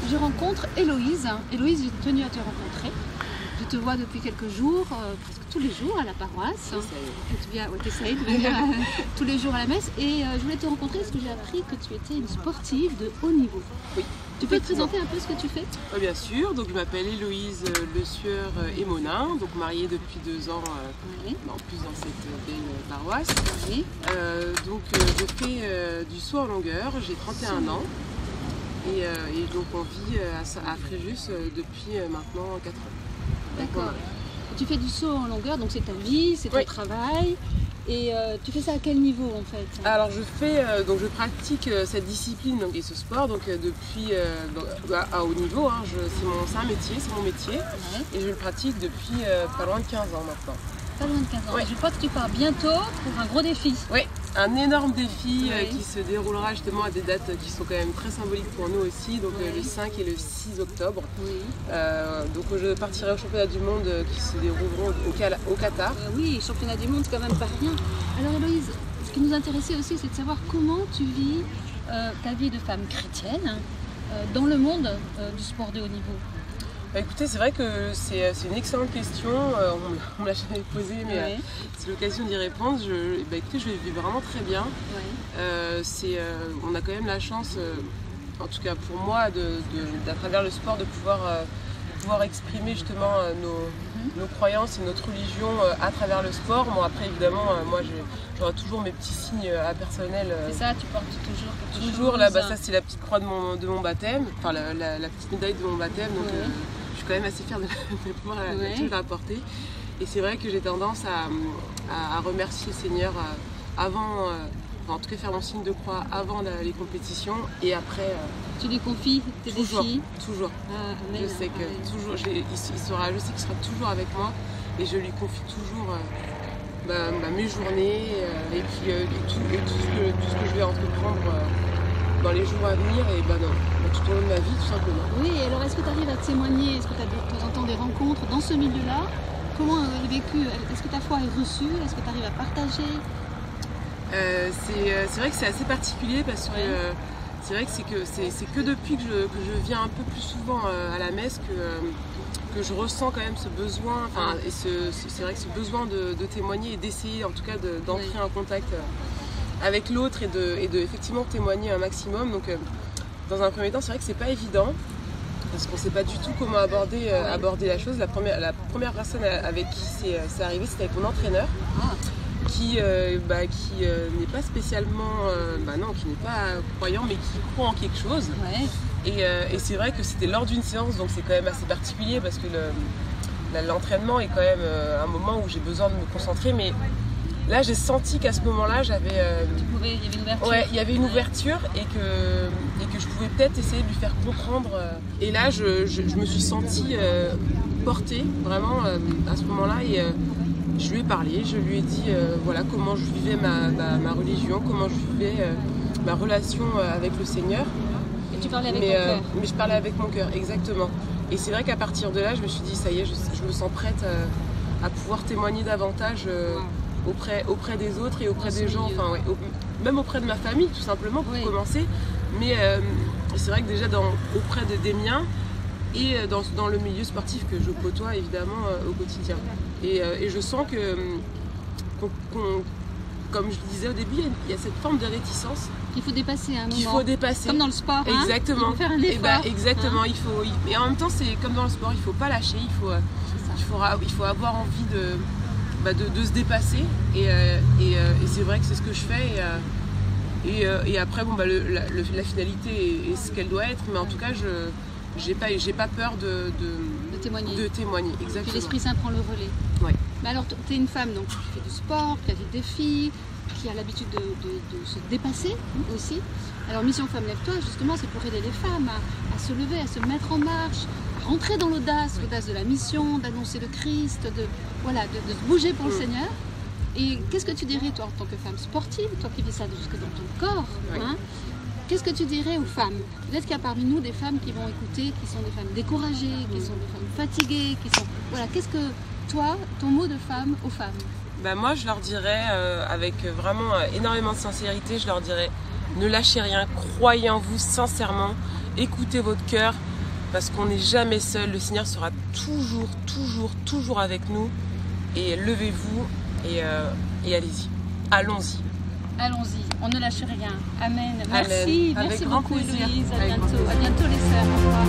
je rencontre Héloïse. Héloïse, j'ai tenu à te rencontrer. Je te vois depuis quelques jours, presque tous les jours à la paroisse. Et tu viens, t'essayes de venir tous les jours à la messe. Et je voulais te rencontrer parce que j'ai appris que tu étais une sportive de haut niveau. Oui. Tu peux te présenter un peu ce que tu fais? Bien sûr, donc je m'appelle Héloïse Le Sueur Émonin, donc mariée depuis 2 ans, en plus dans cette belle paroisse. Oui. Donc je fais du saut en longueur, j'ai 31 ans. Et donc on vit à Fréjus depuis maintenant 4 ans. D'accord. Tu fais du saut en longueur, donc c'est ta vie, c'est ton travail. Et tu fais ça à quel niveau en fait? Alors je pratique cette discipline et ce sport depuis à haut niveau. C'est un métier, c'est mon métier. Ouais. Et je le pratique depuis pas loin de 15 ans maintenant. Pas loin de 15 ans. Ouais. Je crois que tu pars bientôt pour un gros défi. Oui, un énorme défi qui se déroulera justement à des dates qui sont quand même très symboliques pour nous aussi, donc le 5 et le 6 octobre. Oui. Donc je partirai au championnat du monde qui se dérouleront au Qatar. Oui, championnat du monde, c'est quand même pas rien. Alors Héloïse, ce qui nous intéressait aussi, c'est de savoir comment tu vis ta vie de femme chrétienne dans le monde du sport de haut niveau. Écoutez, c'est vrai que c'est une excellente question, on me l'a jamais posée, mais c'est l'occasion d'y répondre. Écoutez, je vais vraiment très bien. Ouais. On a quand même la chance, en tout cas pour moi, à travers le sport, de pouvoir exprimer justement nos croyances et notre religion à travers le sport. Bon, après, évidemment, moi j'aurai toujours mes petits signes personnels. C'est ça, tu portes toujours quelque chose. Toujours, là, ça c'est la petite croix de mon baptême, enfin la petite médaille de mon baptême. Donc, je suis quand même assez fière de pouvoir la porter. Et c'est vrai que j'ai tendance à remercier le Seigneur avant, en tout cas faire mon signe de croix avant les compétitions et après. Tu lui confies tes défis? Toujours. Je sais que je sais qu'il sera toujours avec moi et je lui confie toujours mes journées et puis tout ce que je vais entreprendre dans les jours à venir et tout au long de ma vie tout simplement. Oui, alors est-ce que tu arrives à témoigner? Est-ce que tu as de temps en temps des rencontres dans ce milieu-là? Comment est vécu? Est-ce que ta foi est reçue? Est-ce que tu arrives à partager? C'est vrai que c'est assez particulier parce que c'est vrai que c'est que depuis que je viens un peu plus souvent à la messe que je ressens quand même ce besoin, et c'est vrai que ce besoin de témoigner et d'essayer en tout cas d'entrer en contact avec l'autre et de effectivement témoigner un maximum. Donc dans un premier temps, c'est vrai que c'est pas évident parce qu'on sait pas du tout comment aborder la chose. La première personne avec qui c'est arrivé, c'était avec mon entraîneur. Qui n'est pas spécialement, qui n'est pas croyant, mais qui croit en quelque chose. Ouais. Et c'est vrai que c'était lors d'une séance, donc c'est quand même assez particulier parce que l'entraînement est quand même un moment où j'ai besoin de me concentrer. Mais là, j'ai senti qu'à ce moment-là, il y avait une ouverture. Ouais, il y avait une ouverture et que je pouvais peut-être essayer de lui faire comprendre. Et là, je me suis sentie portée vraiment à ce moment-là. Et je lui ai parlé, je lui ai dit comment je vivais ma religion, comment je vivais ma relation avec le Seigneur. Et tu parlais avec ton cœur. Mais je parlais avec mon cœur, exactement. Et c'est vrai qu'à partir de là, je me suis dit, ça y est, je me sens prête à pouvoir témoigner davantage auprès des autres et auprès des gens, même auprès de ma famille tout simplement pour commencer. Mais c'est vrai que déjà auprès des miens, et dans le milieu sportif que je côtoie évidemment au quotidien. Et je sens que, comme je le disais au début, il y a cette forme de réticence qu'il faut dépasser à un moment. Qu'il faut dépasser. Comme dans le sport. Exactement. Il faut faire un effort. Exactement. Et en même temps, c'est comme dans le sport, il ne faut pas lâcher, il faut avoir envie de se dépasser. Et c'est vrai que c'est ce que je fais. Et après, la finalité est ce qu'elle doit être, mais en tout cas, j'ai pas peur de témoigner. Exactement. Puis l'Esprit Saint prend le relais. Ouais. Mais alors, tu es une femme, donc tu fais du sport, tu as des défis, qui a l'habitude de se dépasser aussi. Alors, Mission Femme Lève-toi, justement, c'est pour aider les femmes à se lever, à se mettre en marche, à rentrer dans l'audace de la mission, d'annoncer le Christ, de se bouger pour le Seigneur. Et qu'est-ce que tu dirais, toi, en tant que femme sportive, toi qui vis ça jusque dans ton corps, qu'est-ce que tu dirais aux femmes? Peut-être qu'il y a parmi nous des femmes qui vont écouter, qui sont des femmes découragées, qui sont des femmes fatiguées, qu'est-ce que toi, ton mot de femme aux femmes? Moi, je leur dirais, avec vraiment énormément de sincérité, je leur dirais, ne lâchez rien, croyez en vous sincèrement, écoutez votre cœur, parce qu'on n'est jamais seul. Le Seigneur sera toujours, toujours, toujours avec nous. Et levez-vous et allez-y. Allons-y. Allons-y, on ne lâche rien. Amen. Amen. Merci, Avec merci grand beaucoup plaisir. Héloïse. À Avec grand bientôt. plaisir. À bientôt les sœurs. Au revoir.